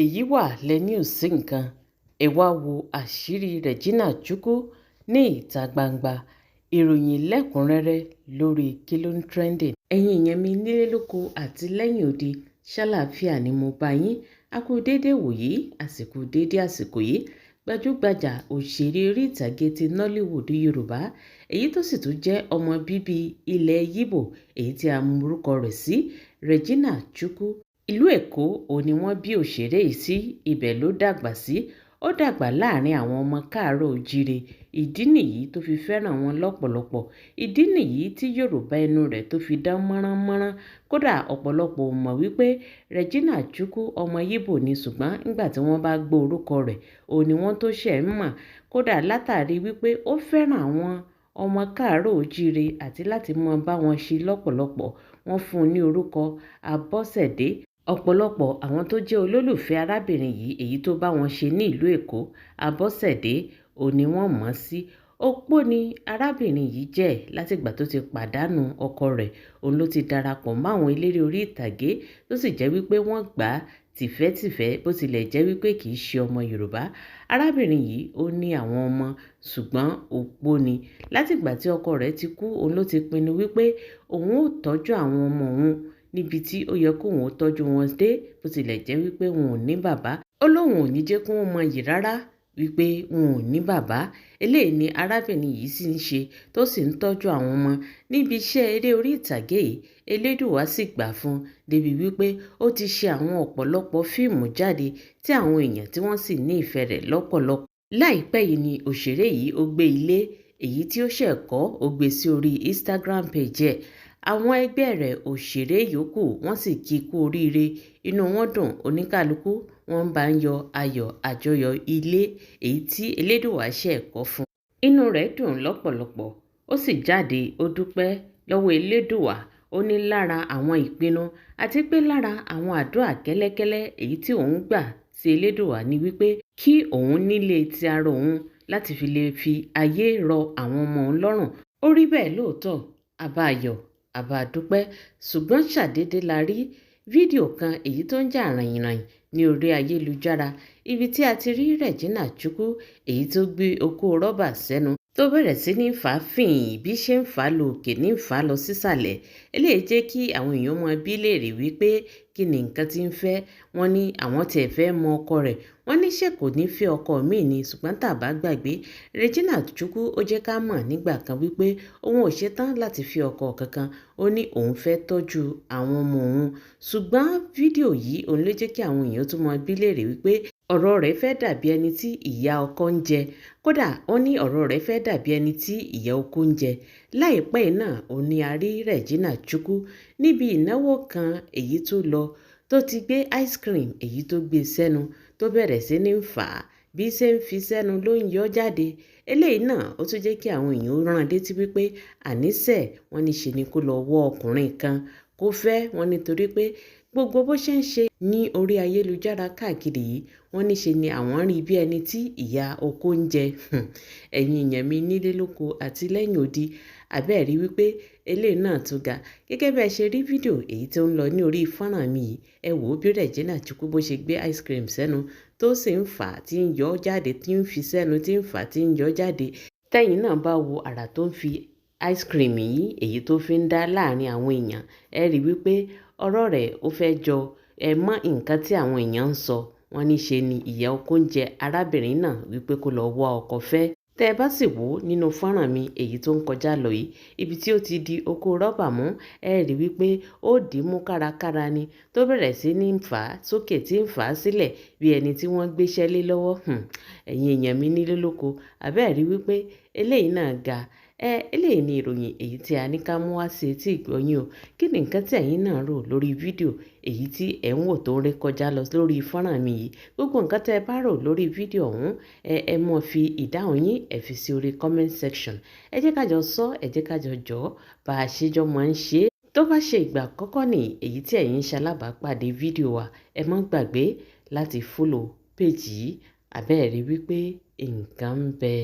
èyí wà lẹ́ni ò sí nǹkan ẹ wá wo àṣírí Reginal Chukwu ní ìta gbangba ìròyìn lẹ́kùnrẹ́rẹ́ lórí kí ló ń trending. ẹ̀yin èèyàn mi nílé lóko àti lẹ́yìn òde ṣàlàáfíà ni mo bá yín. a kú déédé wòyí àsìkò déédé àsìkò yìí. gbajúgbajà òṣèré orí ìtàgé ti Nollywood Yorùbá èyí tó sì tún jẹ́ ọmọ bíbí ilẹ̀ Yíbò èyí tí a mú orúkọ rẹ̀ sí Reginal Chukwu. ìlú Èkó ni wọ́n bí òṣèré yìí sí, ibẹ̀ ló dàgbà sí. ó dàgbà láàrin àwọn ọmọ káàárọ̀ oòjíire, ìdí nìyí tó fi fẹ́ràn wọn lọ́pọ̀lọpọ̀. ìdí nìyí tí Yorùbá ẹnu rẹ̀ tó fi dán mọ́rán-mọ́rán. kódà ọ̀pọ̀lọpọ̀ ò mọ̀ wípé Reginal Chukwu ọmọ Yíbò ni, ṣùgbọ́n nígbà tí wọ́n bá gbọ́ orúkọ rẹ̀ ni wọ́n tó ṣẹ̀ ń mọ̀. kódà látàrí wípé ó fẹ́ràn àwọn ọmọ káàárọ̀ oòjíire àti láti mọ bá wọn ṣe lọ́pọ̀lọpọ̀, wọ́n fún un ní orúkọ Abọ́sẹ̀dé. ọ̀pọ̀lọpọ̀ àwọn tó jẹ́ olólùfẹ́ arábìnrin yìí èyí tó bá wọn ṣe ní ìlú Èkó, Abọ́sẹ̀dé ni wọ́n mọ̀ ọ́ sí. opó ni arábìnrin yìí jẹ́ látìgbà tó ti pàdánù ọkọ rẹ̀. òun ló ti darapọ̀ mọ́ àwọn eléré orí ìtàgé tó sì jẹ́ wípé wọ́n gbà á tìfẹ́tìfẹ́ bó tilẹ̀ jẹ́ wípé kì í ṣe ọmọ Yorùbá. arábìnrin yìí ó ní àwọn ọmọ ṣùgbọ́n opó ni. látìgbà tí ọkọ rẹ̀ ti kú òun ló ti pinnu wípé òun ò tọ́jú àwọn ọmọ òun níbi tí ó yẹ kóun ó tọ́jú wọn dé, bó tilẹ̀ jẹ́ wípé wọn ò ní bàbá. ó lóun ò ní jẹ́ kí wọ́n mọ yìí rárá wípé wọn ò ní bàbá. eléyìí ni arábìnrin yìí sì ń ṣe tó sì ń tọ́jú àwọn ọmọ níbi iṣẹ́ eré orí ìtàgé yìí. Elédùwà sì gbà fún un débi wípé ó ti ṣe àwọn ọ̀pọ̀lọpọ̀ fíìmù jáde tí àwọn èèyàn tí wọ́n sì ní ìfẹ́ rẹ̀ lọ́pọ̀lọpọ̀. láìpẹ́ yìí ni òṣèré yìí ó gbé ilé èyí tí ó ṣẹ̀ kọ́ ó gbé sí orí Instagram page ẹ̀. àwọn ẹgbẹ́ rẹ̀ òṣèré yòókù wọ́n sì kí i kú oríire, inú wọn dùn, oníkálukú wọn bá ń yọ ayọ̀ àjọyọ̀ ilé èyí tí Elédùwà ṣẹ̀ kọ́ fún un. inú rẹ̀ dùn lọ́pọ̀lọpọ̀, ó sì jáde ó dúpẹ́ lọ́wọ́ Elédùwà. ó ní lára àwọn ìpinnu àti pé lára àwọn àdúrà kẹ́lẹ́kẹ́lẹ́ èyí tí òun gbà sí Elédùwà ni wípé kí òun nílé ti ara òun láti fi lè fi ayé rọ àwọn ọmọ òun lọ́rùn. ó rí bẹ́ẹ̀ lóòótọ́, àbáyọ̀ àbádúpẹ́. ṣùgbọ́n ṣàdédé la rí fídíò kan èyí tó ń jà ràìnràìn ní orí ayélujára, ibi tí a ti rí Reginal Chukwu èyí tó gbé okó rọ́bà sẹ́nu tó bẹ̀rẹ̀ sí ní fà á fìn, bí ṣe ń fà á lọ òkè ní fà á lọ sísàlẹ̀. eléyìí jẹ́ kí àwọn èèyàn mọ bí léèrè wípé kí ni nǹkan tí ń fẹ́. wọ́n ní àwọn tiẹ̀ fẹ́ mọ ọkọ rẹ̀, wọ́n ní ṣé kò ní fẹ́ ọkọ míì ni. ṣùgbọ́n tàbá gbàgbé, Reginal Chukwu ó jẹ́ ká mọ̀ nígbà kan wípé òun ò ṣetán láti fi ọkọ kankan. ó ní òun fẹ́ tọ́jú àwọn ọmọ òun. ṣùgbọ́n fídíò yìí òun ló jẹ́ kí àwọn èèyàn tún mọ bí léèrè wípé ọ̀rọ̀ rẹ̀ fẹ́ dàbí ẹni tí ìyá ọkọ ń jẹ. kódà ó ní ọ̀rọ̀ rẹ̀ fẹ́ dàbí ẹni tí ìyá ọkọ ń jẹ. láìpẹ́ náà ó ní a rí Reginal Chukwu níbi ìnáwó kan èyí tó lọ tó ti gbé ice cream èyí tó gbé sẹ́nu tó bẹ̀rẹ̀ sí ní fà á, bí ṣe ń fi sẹ́nu ló ń yọ jáde. eléyìí náà ó tún jẹ́ kí àwọn èèyàn rán létí wípé àníṣe wọn ní ṣe ni kó lọ wọ ọkùnrin kan kó fẹ́ wọn, nítorí pé gbogbo bó ṣe ń ṣe ní orí ayélujára káàkiri yìí wọ́n ní ṣe ni àwọn rí bí ẹni tí ìyá oko ń jẹ. ẹ̀yin èèyàn mi nílé lóko àti lẹ́yìn odi, àbẹ́ẹ̀rí wípé eléyìí náà tún ga. gẹ́gẹ́ bí ẹ ṣe rí fídíò èyí tó ń lọ ní orí fọ́nrán mi yìí, ẹ wò ó bí Reginal Chukwu bó ṣe gbé ice cream sẹ́nu tó sì ń fà á tí ń yọ jáde, tí ń fi sẹ́nu, tí ń fà á tí ń yọ jáde. tẹ́yìn náà bá wo àrà tó ń fi ice cream yìí èyí tó fi ń dá láàrin àwọn èèyàn, ẹ rí wípé ọ̀rọ̀ rẹ̀ ó fẹ́ jọ mọ́ nǹkan tí àwọn èèyàn ń sọ. wọ́n ní ṣe ni ìyá ọkọ ń jẹ arábìnrin náà wípé kó lọ wá ọkọ fẹ́. tẹ́ ẹ bá sì wò ó nínú fọ́nrán mi èyí tó ń kọjá lọ yìí, ibi tí ó ti di okó rọ́bà mú, ẹ rí wípé ó dì í mú kárakára ni tó bẹ̀rẹ̀ sí ní fà á sókè tí ń fà á sílẹ̀ bí ẹni tí wọ́n gbéṣẹ́ lé lọ́wọ́. ẹ̀yin èèyàn mi nílé lóko, àbẹ́ẹ̀rí wípé eléyìí náà ga. eléyìí ni ìròyìn èyí tí a ní ká mú wá sí etí ìgbọ́yín o. kí ni nǹkan tí ẹ̀yin náà rò lórí fídíò èyí tí ẹ̀ ń wò tó ń ré kọjá lọ lórí fọ́nrán mi yìí? gbogbo nǹkan tẹ́ ẹ bá rò lórí fídíò ọ̀hún ẹ mọ̀ fi ìdáhùn yín ẹ fi sí orí comment section. ẹ jẹ́ ká jọ sọ, ẹ jẹ́ ká jọ jọ bá a ṣe jọ máa ń ṣe. tó bá ṣe ìgbà àkọ́kọ́ ní èyí tí ẹ̀yin ń ṣalábàápàdé fídíò wa, ẹ má gbàgbé láti follow page yìí. àbẹ́ẹ̀rí wípé nǹkan ń bẹ.